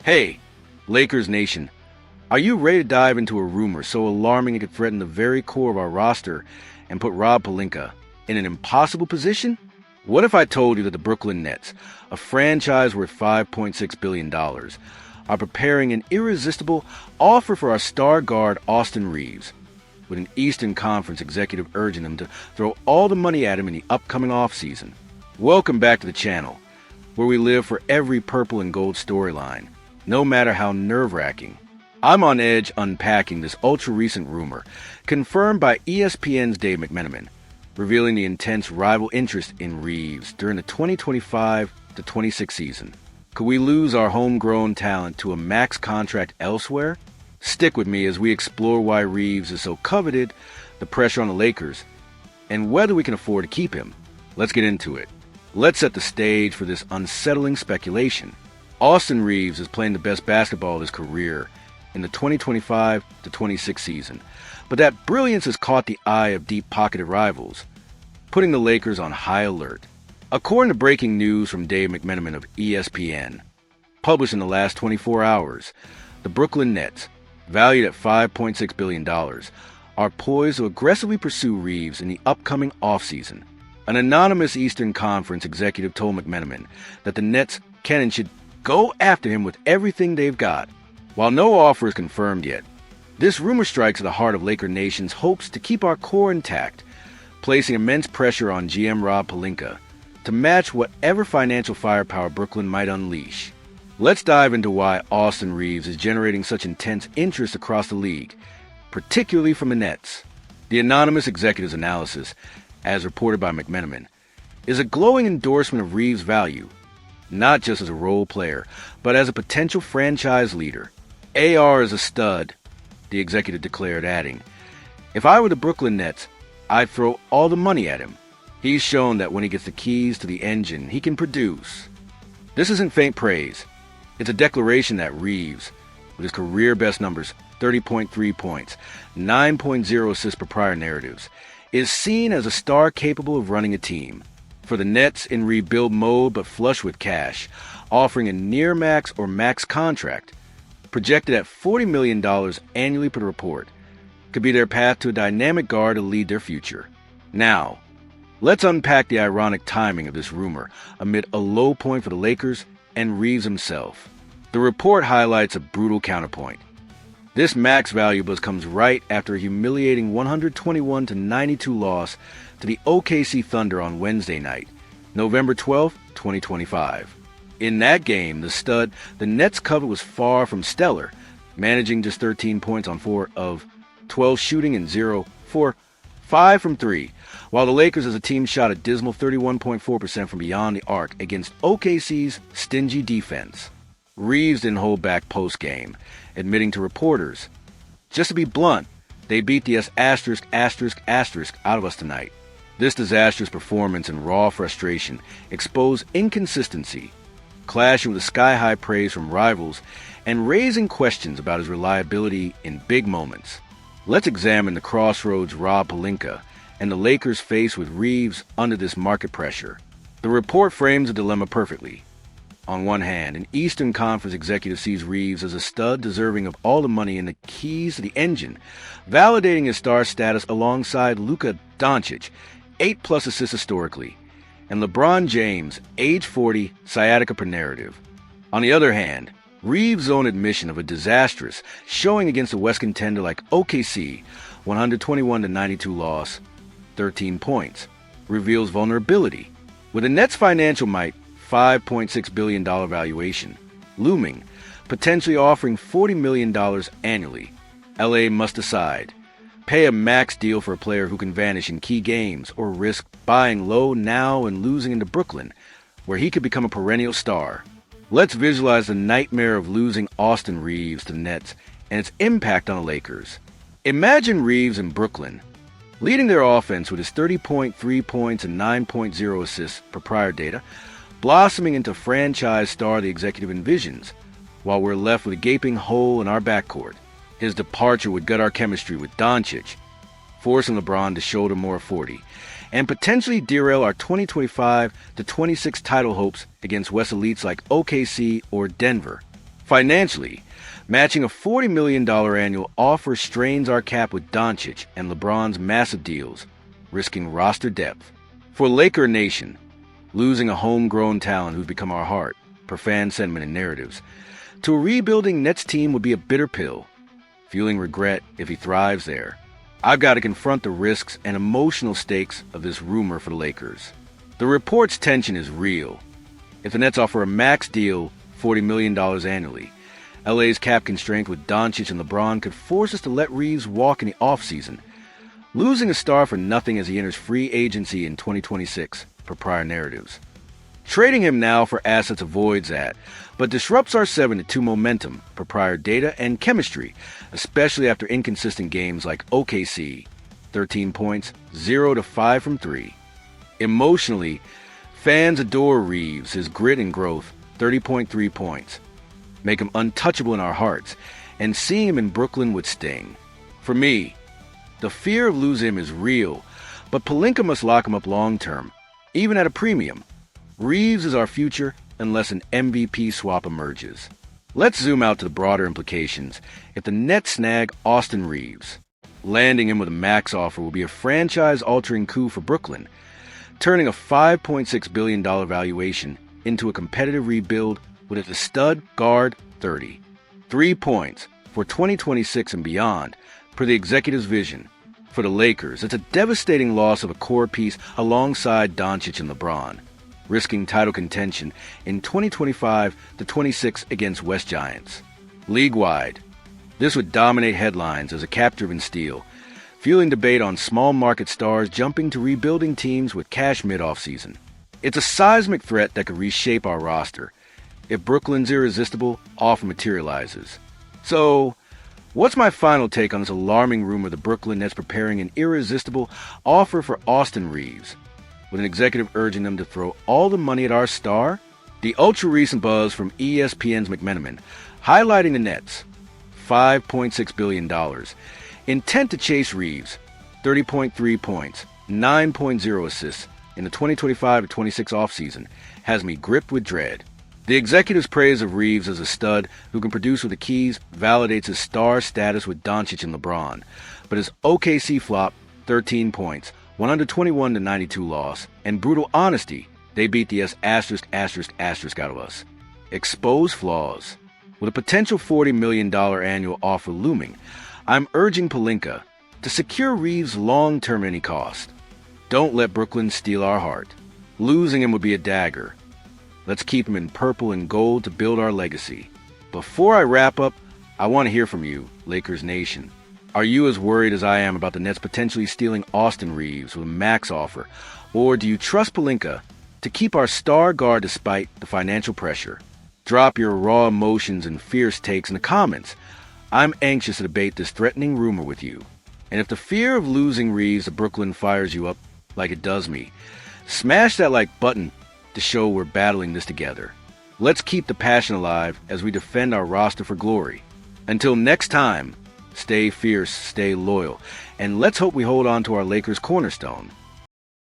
Hey, Lakers Nation, are you ready to dive into a rumor so alarming it could threaten the very core of our roster and put Rob Pelinka in an impossible position? What if I told you that the Brooklyn Nets, a franchise worth $5.6 billion, are preparing an irresistible offer for our star guard Austin Reaves, with an Eastern Conference executive urging them to throw all the money at him in the upcoming offseason? Welcome back to the channel, where we live for every purple and gold storyline, no matter how nerve-wracking. I'm on edge unpacking this ultra-recent rumor, confirmed by ESPN's Dave McMenamin, revealing the intense rival interest in Reeves during the 2025-26 season. Could we lose our homegrown talent to a max contract elsewhere? Stick with me as we explore why Reeves is so coveted, the pressure on the Lakers, and whether we can afford to keep him. Let's get into it. Let's set the stage for this unsettling speculation. Austin Reaves is playing the best basketball of his career in the 2025-26 season, but that brilliance has caught the eye of deep-pocketed rivals, putting the Lakers on high alert. According to breaking news from Dave McMenamin of ESPN, published in the last 24 hours, the Brooklyn Nets, valued at $5.6 billion, are poised to aggressively pursue Reeves in the upcoming offseason. An anonymous Eastern Conference executive told McMenamin that the Nets can and should go after him with everything they've got. While no offer is confirmed yet, this rumor strikes at the heart of Laker Nation's hopes to keep our core intact, placing immense pressure on GM Rob Pelinka to match whatever financial firepower Brooklyn might unleash. Let's dive into why Austin Reaves is generating such intense interest across the league, particularly from the Nets. The anonymous executive's analysis, as reported by McMenamin, is a glowing endorsement of Reeves' value, not just as a role player, but as a potential franchise leader. AR is a stud, the executive declared, adding, "If I were the Brooklyn Nets, I'd throw all the money at him. He's shown that when he gets the keys to the engine, he can produce." This isn't faint praise. It's a declaration that Reeves, with his career-best numbers, 30.3 points, 9.0 assists per prior narratives, is seen as a star capable of running a team. For the Nets in rebuild mode but flush with cash, offering a near-max or max contract, projected at $40 million annually per report, could be their path to a dynamic guard to lead their future. Now, let's unpack the ironic timing of this rumor amid a low point for the Lakers and Reeves himself. The report highlights a brutal counterpoint. This max value buzz comes right after a humiliating 121-92 loss to the OKC Thunder on Wednesday night, November 12, 2025. In that game, the Nets cover was far from stellar, managing just 13 points on 4 of 12 shooting and 0 for 5 from 3, while the Lakers as a team shot a dismal 31.4% from beyond the arc against OKC's stingy defense. Reeves didn't hold back post-game, admitting to reporters, "Just to be blunt, they beat the asterisk out of us tonight." This disastrous performance and raw frustration exposed inconsistency, clashing with the sky-high praise from rivals and raising questions about his reliability in big moments. Let's examine the crossroads Rob Pelinka and the Lakers face with Reeves under this market pressure. The report frames the dilemma perfectly. On one hand, an Eastern Conference executive sees Reeves as a stud deserving of all the money and the keys to the engine, validating his star status alongside Luka Doncic, 8+ assists historically, and LeBron James, age 40, sciatica per narrative. On the other hand, Reeves' own admission of a disastrous showing against a West contender like OKC, 121-92 loss, 13 points, reveals vulnerability. With the Nets' financial might, $5.6 billion valuation, looming, potentially offering $40 million annually, LA must decide. Pay a max deal for a player who can vanish in key games, or risk buying low now and losing into Brooklyn, where he could become a perennial star. Let's visualize the nightmare of losing Austin Reaves to the Nets and its impact on the Lakers. Imagine Reeves in Brooklyn, leading their offense with his 30.3 points and 9.0 assists per prior data, blossoming into franchise star the executive envisions, while we're left with a gaping hole in our backcourt. His departure would gut our chemistry with Doncic, forcing LeBron to shoulder more of 40, and potentially derail our 2025-26 title hopes against West elites like OKC or Denver. Financially, matching a $40 million annual offer strains our cap with Doncic and LeBron's massive deals, risking roster depth. For Laker Nation, losing a homegrown talent who's become our heart, per fan sentiment and narratives, to a rebuilding Nets team would be a bitter pill, fueling regret if he thrives there. I've got to confront the risks and emotional stakes of this rumor for the Lakers. The report's tension is real. If the Nets offer a max deal, $40 million annually, LA's cap constraint with Doncic and LeBron could force us to let Reeves walk in the offseason, losing a star for nothing as he enters free agency in 2026, per prior narratives. Trading him now for assets avoids that, but disrupts our 7-2 momentum, per prior data and chemistry, especially after inconsistent games like OKC, 13 points, 0 to 5 from 3. Emotionally, fans adore Reeves, his grit and growth, 30.3 points, make him untouchable in our hearts, and seeing him in Brooklyn would sting. For me, the fear of losing him is real, but Pelinka must lock him up long-term, even at a premium. Reeves is our future unless an MVP swap emerges. Let's zoom out to the broader implications. If the Nets snag Austin Reaves, landing him with a max offer will be a franchise-altering coup for Brooklyn, turning a $5.6 billion valuation into a competitive rebuild with a stud guard 30. 3 points for 2026 and beyond, per the executive's vision. For the Lakers, it's a devastating loss of a core piece alongside Doncic and LeBron, risking title contention in 2025-26 against West Giants. League-wide, this would dominate headlines as a cap-driven steal, fueling debate on small market stars jumping to rebuilding teams with cash mid-offseason. It's a seismic threat that could reshape our roster if Brooklyn's irresistible offer materializes. So, what's my final take on this alarming rumor the Brooklyn Nets preparing an irresistible offer for Austin Reaves, with an executive urging them to throw all the money at our star? The ultra-recent buzz from ESPN's McMenamin, highlighting the Nets, $5.6 billion, intent to chase Reeves, 30.3 points, 9.0 assists in the 2025-26 offseason, has me gripped with dread. The executive's praise of Reeves as a stud who can produce with the keys validates his star status with Doncic and LeBron, but his OKC flop, 13 points, 121-92 loss, and brutal honesty, they beat the S*** out of us. Expose flaws. With a potential $40 million annual offer looming, I'm urging Pelinka to secure Reeves long-term at any cost. Don't let Brooklyn steal our heart. Losing him would be a dagger. Let's keep him in purple and gold to build our legacy. Before I wrap up, I want to hear from you, Lakers Nation. Are you as worried as I am about the Nets potentially stealing Austin Reaves with a max offer? Or do you trust Pelinka to keep our star guard despite the financial pressure? Drop your raw emotions and fierce takes in the comments. I'm anxious to debate this threatening rumor with you. And if the fear of losing Reeves to Brooklyn fires you up like it does me, smash that like button to show we're battling this together. Let's keep the passion alive as we defend our roster for glory. Until next time, stay fierce, stay loyal, and let's hope we hold on to our Lakers cornerstone,